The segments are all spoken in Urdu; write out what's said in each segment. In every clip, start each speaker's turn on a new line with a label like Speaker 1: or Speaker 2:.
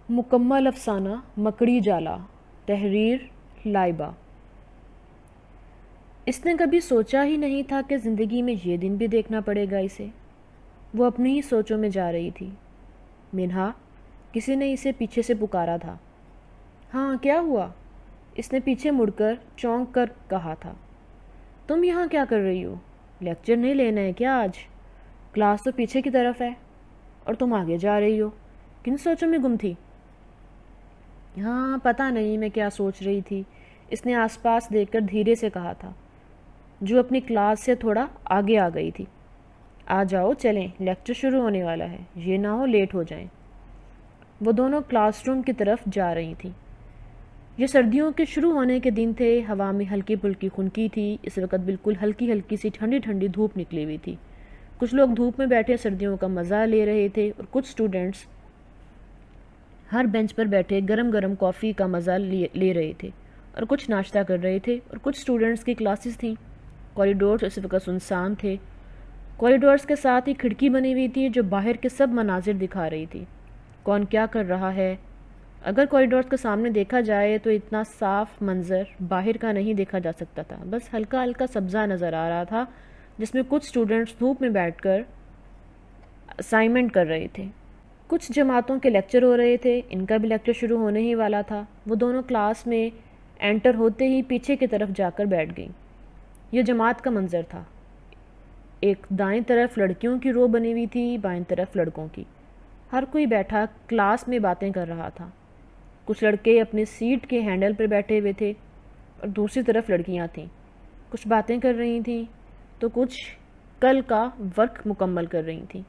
Speaker 1: مکمل افسانہ مکڑی جالا، تحریر لائبہ۔ اس نے کبھی سوچا ہی نہیں تھا کہ زندگی میں یہ دن بھی دیکھنا پڑے گا اسے۔ وہ اپنی ہی سوچوں میں جا رہی تھی۔ منہا، کسی نے اسے پیچھے سے پکارا تھا۔ ہاں، کیا ہوا؟ اس نے پیچھے مڑ کر چونک کر کہا تھا۔ تم یہاں کیا کر رہی ہو؟ لیکچر نہیں لینا ہے کیا آج؟ کلاس تو پیچھے کی طرف ہے اور تم آگے جا رہی ہو۔ کن سوچوں میں گم تھی؟ ہاں، پتہ نہیں میں کیا سوچ رہی تھی، اس نے آس پاس دیکھ کر دھیرے سے کہا تھا، جو اپنی کلاس سے تھوڑا آگے آ گئی تھی۔ آ جاؤ، چلیں، لیکچر شروع ہونے والا ہے، یہ نہ ہو لیٹ ہو جائیں۔ وہ دونوں کلاس روم کی طرف جا رہی تھیں۔ یہ سردیوں کے شروع ہونے کے دن تھے، ہوا میں ہلکی پھلکی خنکی تھی، اس وقت بالکل ہلکی ہلکی سی ٹھنڈی ٹھنڈی دھوپ نکلی ہوئی تھی۔ کچھ لوگ دھوپ میں بیٹھے سردیوں کا مزہ لے رہے تھے اور کچھ اسٹوڈنٹس ہر بینچ پر بیٹھے گرم گرم کافی کا مزہ لے رہے تھے اور کچھ ناشتہ کر رہے تھے اور کچھ اسٹوڈنٹس کی کلاسز تھیں۔ کوریڈورز اس وقت سنسان تھے۔ کوریڈورز کے ساتھ ہی کھڑکی بنی ہوئی تھی جو باہر کے سب مناظر دکھا رہی تھی۔ کون کیا کر رہا ہے؟ اگر کوریڈورز کے سامنے دیکھا جائے تو اتنا صاف منظر باہر کا نہیں دیکھا جا سکتا تھا، بس ہلکا ہلکا سبزہ نظر آ رہا تھا جس میں کچھ اسٹوڈنٹس دھوپ میں بیٹھ کر اسائنمنٹ کر رہے تھے۔ کچھ جماعتوں کے لیکچر ہو رہے تھے، ان کا بھی لیکچر شروع ہونے ہی والا تھا۔ وہ دونوں کلاس میں انٹر ہوتے ہی پیچھے کی طرف جا کر بیٹھ گئیں۔ یہ جماعت کا منظر تھا۔ ایک دائیں طرف لڑکیوں کی رو بنی ہوئی تھی، بائیں طرف لڑکوں کی۔ ہر کوئی بیٹھا کلاس میں باتیں کر رہا تھا۔ کچھ لڑکے اپنے سیٹ کے ہینڈل پر بیٹھے ہوئے تھے اور دوسری طرف لڑکیاں تھیں، کچھ باتیں کر رہی تھیں تو کچھ کل کا ورک مکمل کر رہی تھیں۔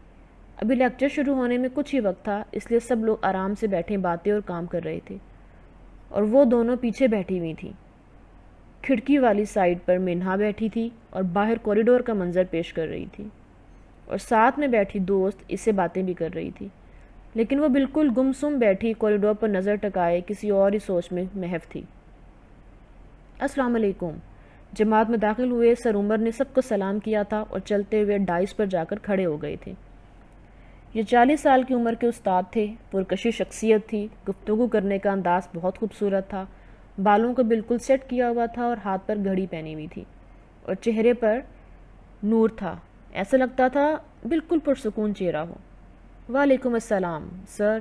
Speaker 1: ابھی لیکچر شروع ہونے میں کچھ ہی وقت تھا، اس لیے سب لوگ آرام سے بیٹھے باتیں اور کام کر رہے تھے، اور وہ دونوں پیچھے بیٹھی ہوئی تھیں۔ کھڑکی والی سائڈ پر منہا بیٹھی تھی اور باہر کوریڈور کا منظر پیش کر رہی تھی، اور ساتھ میں بیٹھی دوست اس سے باتیں بھی کر رہی تھی، لیکن وہ بالکل گمسم بیٹھی کوریڈور پر نظر ٹکائے کسی اور ہی سوچ میں محو تھی۔ السلام علیکم۔ جماعت میں داخل ہوئے سر عمر نے سب کو سلام کیا تھا اور چلتے ہوئے ڈائس پر جا کر کھڑے ہو گئے تھے۔ یہ 40 سال کی عمر کے استاد تھے، پرکشش شخصیت تھی، گفتگو کرنے کا انداز بہت خوبصورت تھا، بالوں کو بالکل سیٹ کیا ہوا تھا اور ہاتھ پر گھڑی پہنی ہوئی تھی، اور چہرے پر نور تھا، ایسا لگتا تھا بالکل پرسکون چہرہ ہو۔ وعلیکم السلام سر،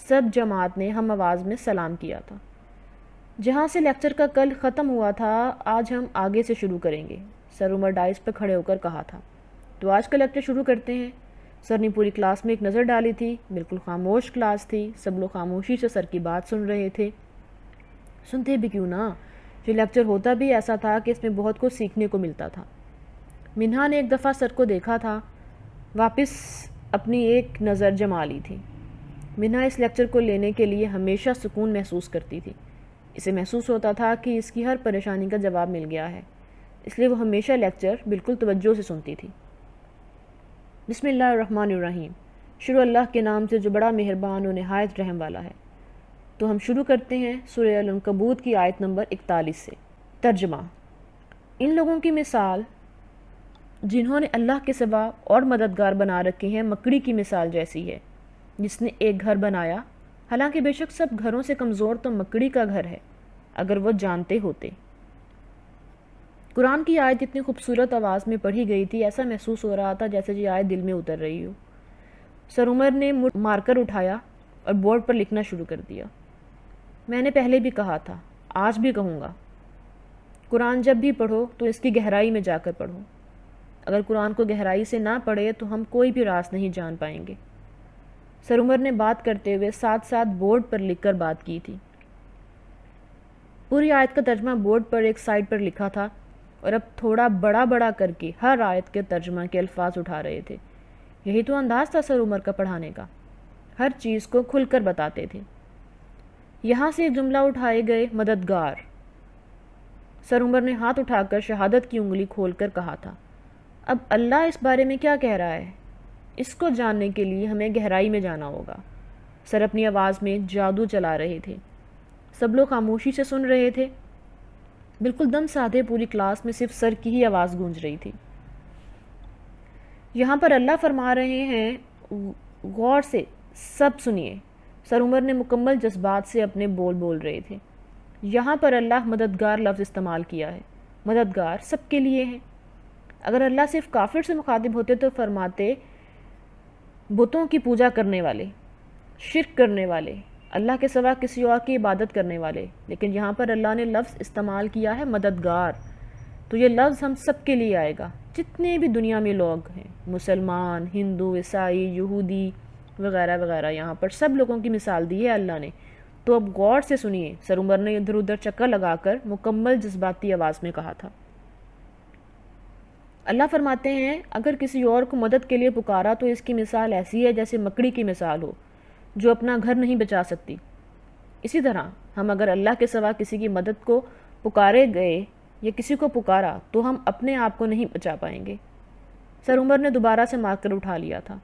Speaker 1: سب جماعت نے ہم آواز میں سلام کیا تھا۔ جہاں سے لیکچر کا کل ختم ہوا تھا، آج ہم آگے سے شروع کریں گے، سر عمر ڈائس پر کھڑے ہو کر کہا تھا۔ تو آج کا لیکچر شروع کرتے ہیں۔ سر نے پوری کلاس میں ایک نظر ڈالی تھی، بالکل خاموش کلاس تھی، سب لوگ خاموشی سے سر کی بات سن رہے تھے۔ سنتے بھی کیوں نہ، یہ لیکچر ہوتا بھی ایسا تھا کہ اس میں بہت کچھ سیکھنے کو ملتا تھا۔ منہا نے ایک دفعہ سر کو دیکھا تھا، واپس اپنی ایک نظر جما لی تھی۔ منہا اس لیکچر کو لینے کے لیے ہمیشہ سکون محسوس کرتی تھی، اسے محسوس ہوتا تھا کہ اس کی ہر پریشانی کا جواب مل گیا ہے، اس لیے وہ ہمیشہ لیکچر بالکل توجہ سے سنتی تھی۔ بسم اللہ الرحمن الرحیم، شروع اللہ کے نام سے جو بڑا مہربان و نہایت رحم والا ہے۔ تو ہم شروع کرتے ہیں سورہ العنکبوت کی آیت نمبر 41 سے۔ ترجمہ: ان لوگوں کی مثال جنہوں نے اللہ کے سوا اور مددگار بنا رکھے ہیں مکڑی کی مثال جیسی ہے، جس نے ایک گھر بنایا، حالانکہ بے شک سب گھروں سے کمزور تو مکڑی کا گھر ہے، اگر وہ جانتے ہوتے۔ قرآن کی آیت اتنی خوبصورت آواز میں پڑھی گئی تھی، ایسا محسوس ہو رہا تھا جیسے یہ آیت دل میں اتر رہی ہو۔ سر عمر نے مارکر اٹھایا اور بورڈ پر لکھنا شروع کر دیا۔ میں نے پہلے بھی کہا تھا، آج بھی کہوں گا، قرآن جب بھی پڑھو تو اس کی گہرائی میں جا کر پڑھو۔ اگر قرآن کو گہرائی سے نہ پڑھے تو ہم کوئی بھی راز نہیں جان پائیں گے۔ سر عمر نے بات کرتے ہوئے ساتھ ساتھ بورڈ پر لکھ کر بات کی تھی۔ پوری آیت کا ترجمہ بورڈ پر ایک سائڈ پر لکھا تھا، اور اب تھوڑا بڑا بڑا کر کے ہر آیت کے ترجمہ کے الفاظ اٹھا رہے تھے۔ یہی تو انداز تھا سر عمر کا پڑھانے کا، ہر چیز کو کھل کر بتاتے تھے۔ یہاں سے ایک جملہ اٹھائے گئے، مددگار۔ سر عمر نے ہاتھ اٹھا کر شہادت کی انگلی کھول کر کہا تھا، اب اللہ اس بارے میں کیا کہہ رہا ہے؟ اس کو جاننے کے لیے ہمیں گہرائی میں جانا ہوگا۔ سر اپنی آواز میں جادو چلا رہے تھے، سب لوگ خاموشی سے سن رہے تھے، بالکل دم سادھے پوری کلاس میں صرف سر کی ہی آواز گونج رہی تھی۔ یہاں پر اللہ فرما رہے ہیں، غور سے سب سنیے، سر عمر نے مکمل جذبات سے اپنے بول بول رہے تھے۔ یہاں پر اللہ مددگار لفظ استعمال کیا ہے۔ مددگار سب کے لیے ہیں۔ اگر اللہ صرف کافر سے مخاطب ہوتے تو فرماتے بتوں کی پوجا کرنے والے، شرک کرنے والے، اللہ کے سوا کسی اور کی عبادت کرنے والے، لیکن یہاں پر اللہ نے لفظ استعمال کیا ہے مددگار، تو یہ لفظ ہم سب کے لیے آئے گا، جتنے بھی دنیا میں لوگ ہیں، مسلمان، ہندو، عیسائی، یہودی وغیرہ وغیرہ، یہاں پر سب لوگوں کی مثال دی ہے اللہ نے۔ تو اب غور سے سنیے، سر عمر نے ادھر ادھر چکر لگا کر مکمل جذباتی آواز میں کہا تھا۔ اللہ فرماتے ہیں اگر کسی اور کو مدد کے لیے پکارا تو اس کی مثال ایسی ہے جیسے مکڑی کی مثال ہو جو اپنا گھر نہیں بچا سکتی۔ اسی طرح ہم اگر اللہ کے سوا کسی کی مدد کو پکارے گئے یا کسی کو پکارا تو ہم اپنے آپ کو نہیں بچا پائیں گے۔ سر عمر نے دوبارہ سے مارکر اٹھا لیا تھا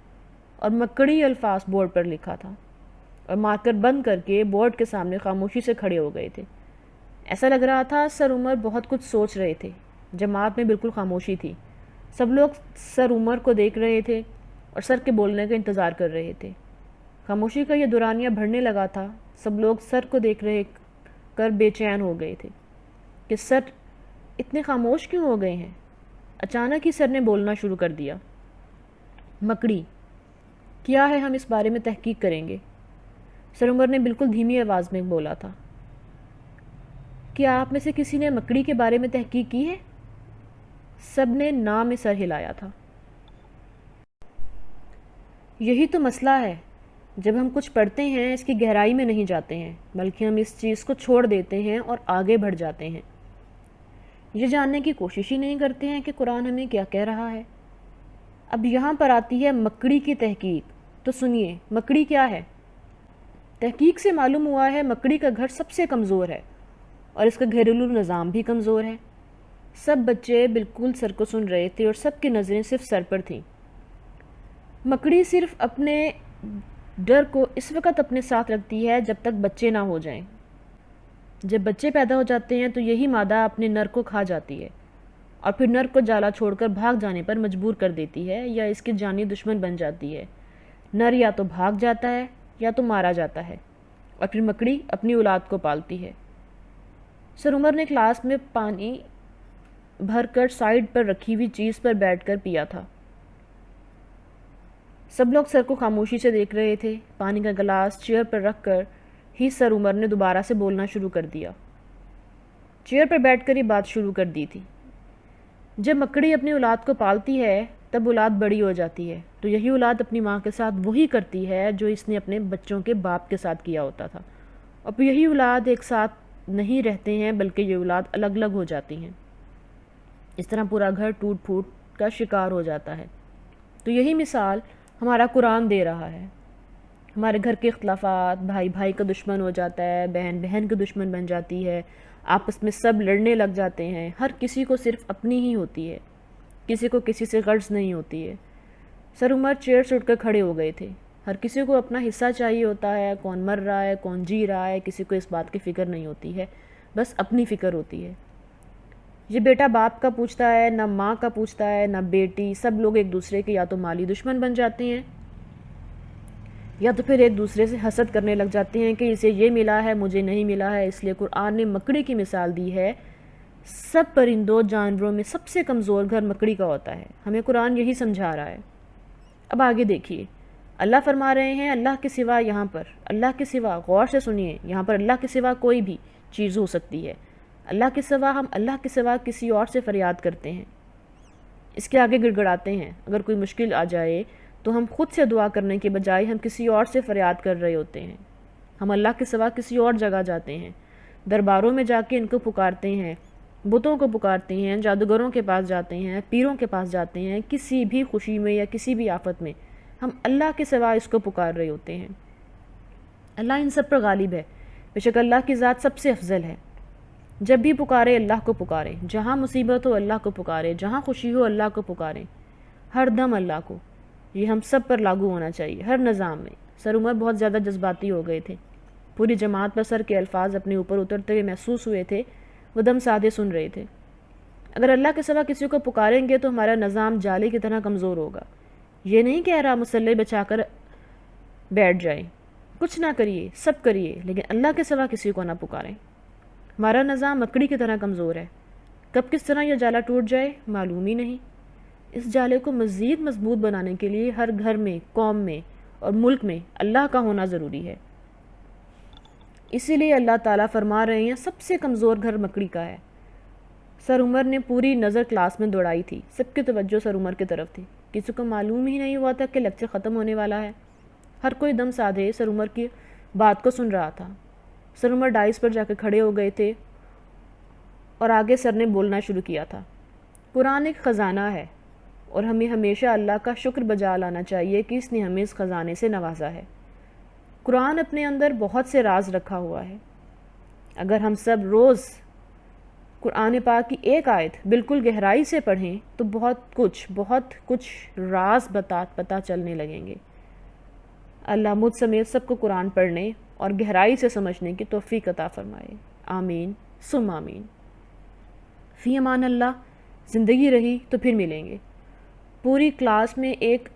Speaker 1: اور مکڑی الفاظ بورڈ پر لکھا تھا اور مارکر بند کر کے بورڈ کے سامنے خاموشی سے کھڑے ہو گئے تھے۔ ایسا لگ رہا تھا سر عمر بہت کچھ سوچ رہے تھے۔ جماعت میں بالکل خاموشی تھی۔ سب لوگ سر عمر کو دیکھ رہے تھے اور سر کے بولنے کا انتظار کر رہے تھے۔ خاموشی کا یہ دورانیہ بڑھنے لگا تھا۔ سب لوگ سر کو دیکھ رہے کر بے چین ہو گئے تھے کہ سر اتنے خاموش کیوں ہو گئے ہیں۔ اچانک ہی سر نے بولنا شروع کر دیا۔ مکڑی کیا ہے، ہم اس بارے میں تحقیق کریں گے۔ سر عمر نے بالکل دھیمی آواز میں بولا تھا۔ کیا آپ میں سے کسی نے مکڑی کے بارے میں تحقیق کی ہے؟ سب نے نام میں سر ہلایا تھا۔ یہی تو مسئلہ ہے، جب ہم کچھ پڑھتے ہیں اس کی گہرائی میں نہیں جاتے ہیں، بلکہ ہم اس چیز کو چھوڑ دیتے ہیں اور آگے بڑھ جاتے ہیں۔ یہ جاننے کی کوشش ہی نہیں کرتے ہیں کہ قرآن ہمیں کیا کہہ رہا ہے۔ اب یہاں پر آتی ہے مکڑی کی تحقیق۔ تو سنیے، مکڑی کیا ہے؟ تحقیق سے معلوم ہوا ہے مکڑی کا گھر سب سے کمزور ہے اور اس کا گھریلو نظام بھی کمزور ہے۔ سب بچے بالکل سر کو سن رہے تھے اور سب کی نظریں صرف سر پر تھیں۔ مکڑی صرف اپنے ڈر کو اس وقت اپنے ساتھ رکھتی ہے جب تک بچے نہ ہو جائیں۔ جب بچے پیدا ہو جاتے ہیں تو یہی مادہ اپنے نر کو کھا جاتی ہے اور پھر نر کو جالا چھوڑ کر بھاگ جانے پر مجبور کر دیتی ہے یا اس کی جانی دشمن بن جاتی ہے۔ نر یا تو بھاگ جاتا ہے یا تو مارا جاتا ہے اور پھر مکڑی اپنی اولاد کو پالتی ہے۔ سر عمر نے کلاس میں پانی بھر کر سائیڈ پر رکھی ہوئی چیز پر بیٹھ کر پیا تھا۔ سب لوگ سر کو خاموشی سے دیکھ رہے تھے۔ پانی کا گلاس چیئر پر رکھ کر ہی سر عمر نے دوبارہ سے بولنا شروع کر دیا۔ چیئر پر بیٹھ کر ہی بات شروع کر دی تھی۔ جب مکڑی اپنی اولاد کو پالتی ہے تب اولاد بڑی ہو جاتی ہے تو یہی اولاد اپنی ماں کے ساتھ وہی کرتی ہے جو اس نے اپنے بچوں کے باپ کے ساتھ کیا ہوتا تھا، اور پھر یہی اولاد ایک ساتھ نہیں رہتے ہیں بلکہ یہ اولاد الگ الگ ہو جاتی ہیں۔ اس طرح پورا گھر ٹوٹ پھوٹ کا شکار ہو جاتا ہے۔ تو یہی مثال ہمارا قرآن دے رہا ہے۔ ہمارے گھر کے اختلافات، بھائی بھائی کا دشمن ہو جاتا ہے، بہن بہن کا دشمن بن جاتی ہے، آپس میں سب لڑنے لگ جاتے ہیں، ہر کسی کو صرف اپنی ہی ہوتی ہے، کسی کو کسی سے غرض نہیں ہوتی ہے۔ سر عمر چیئر سے اٹھ کر کھڑے ہو گئے تھے۔ ہر کسی کو اپنا حصہ چاہیے ہوتا ہے، کون مر رہا ہے، کون جی رہا ہے، کسی کو اس بات کی فکر نہیں ہوتی ہے، بس اپنی فکر ہوتی ہے۔ یہ بیٹا باپ کا پوچھتا ہے، نہ ماں کا پوچھتا ہے، نہ بیٹی، سب لوگ ایک دوسرے کے یا تو مالی دشمن بن جاتے ہیں یا تو پھر ایک دوسرے سے حسد کرنے لگ جاتے ہیں کہ اسے یہ ملا ہے مجھے نہیں ملا ہے۔ اس لیے قرآن نے مکڑی کی مثال دی ہے۔ سب پرندوں جانوروں میں سب سے کمزور گھر مکڑی کا ہوتا ہے۔ ہمیں قرآن یہی سمجھا رہا ہے۔ اب آگے دیکھیے، اللہ فرما رہے ہیں اللہ کے سوا، یہاں پر اللہ کے سوا، غور سے سنیے، یہاں پر اللہ کے سوا کوئی بھی چیز ہو سکتی ہے۔ اللہ کے سوا، ہم اللہ کے سوا کسی اور سے فریاد کرتے ہیں، اس کے آگے گڑ گڑاتے ہیں۔ اگر کوئی مشکل آ جائے تو ہم خود سے دعا کرنے کے بجائے ہم کسی اور سے فریاد کر رہے ہوتے ہیں۔ ہم اللہ کے سوا کسی اور جگہ جاتے ہیں، درباروں میں جا کے ان کو پکارتے ہیں، بتوں کو پکارتے ہیں، جادوگروں کے پاس جاتے ہیں، پیروں کے پاس جاتے ہیں۔ کسی بھی خوشی میں یا کسی بھی آفت میں ہم اللہ کے سوا اس کو پکار رہے ہوتے ہیں۔ اللہ ان سب پر غالب ہے، بے شک اللہ کی ذات سب سے افضل ہے۔ جب بھی پکارے اللہ کو پکارے، جہاں مصیبت ہو اللہ کو پکارے، جہاں خوشی ہو اللہ کو پکارے، ہر دم اللہ کو۔ یہ ہم سب پر لاگو ہونا چاہیے، ہر نظام میں۔ سر عمر بہت زیادہ جذباتی ہو گئے تھے۔ پوری جماعت پر سر کے الفاظ اپنے اوپر اترتے ہوئے محسوس ہوئے تھے۔ وہ دم سادے سن رہے تھے۔ اگر اللہ کے سوا کسی کو پکاریں گے تو ہمارا نظام جالے کی طرح کمزور ہوگا۔ یہ نہیں کہہ رہا مسلح بچا کر بیٹھ جائیں، کچھ نہ کریے، سب کریے، لیکن اللہ کے سوا کسی کو نہ پکاریں۔ ہمارا نظام مکڑی کی طرح کمزور ہے، کب کس طرح یہ جالا ٹوٹ جائے معلوم ہی نہیں۔ اس جالے کو مزید مضبوط بنانے کے لیے ہر گھر میں، قوم میں اور ملک میں اللہ کا ہونا ضروری ہے۔ اسی لیے اللہ تعالیٰ فرما رہے ہیں سب سے کمزور گھر مکڑی کا ہے۔ سر عمر نے پوری نظر کلاس میں دوڑائی تھی، سب کی توجہ سر عمر کی طرف تھی۔ کسی کو معلوم ہی نہیں ہوا تھا کہ لیکچر ختم ہونے والا ہے۔ ہر کوئی دم سادھے سر عمر کی بات کو سن رہا تھا۔ سر عمر ڈائس پر جا کے کھڑے ہو گئے تھے اور آگے سر نے بولنا شروع کیا تھا۔ قرآن ایک خزانہ ہے اور ہمیں ہمیشہ اللہ کا شکر بجا لانا چاہیے کہ اس نے ہمیں اس خزانے سے نوازا ہے۔ قرآن اپنے اندر بہت سے راز رکھا ہوا ہے۔ اگر ہم سب روز قرآن پاک کی ایک آیت بالکل گہرائی سے پڑھیں تو بہت کچھ راز پتہ چلنے لگیں گے۔ اللہ مجھ سمیت سب کو قرآن پڑھنے اور گہرائی سے سمجھنے کی توفیق عطا فرمائے۔ آمین ثم آمین۔ فی امان اللہ۔ زندگی رہی تو پھر ملیں گے۔ پوری کلاس میں ایک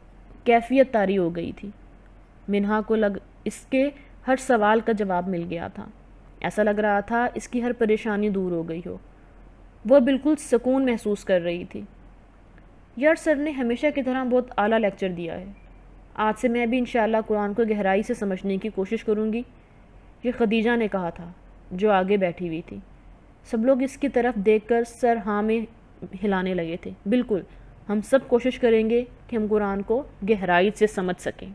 Speaker 1: کیفیت طاری ہو گئی تھی۔ منہا کو اس کے ہر سوال کا جواب مل گیا تھا۔ ایسا لگ رہا تھا اس کی ہر پریشانی دور ہو گئی ہو۔ وہ بالکل سکون محسوس کر رہی تھی۔ یار سر نے ہمیشہ کی طرح بہت اعلیٰ لیکچر دیا ہے۔ آج سے میں بھی انشاءاللہ قرآن کو گہرائی سے سمجھنے کی کوشش کروں گی، یہ خدیجہ نے کہا تھا جو آگے بیٹھی ہوئی تھی۔ سب لوگ اس کی طرف دیکھ کر سر ہاں میں ہلانے لگے تھے۔ بالکل، ہم سب کوشش کریں گے کہ ہم قرآن کو گہرائی سے سمجھ سکیں۔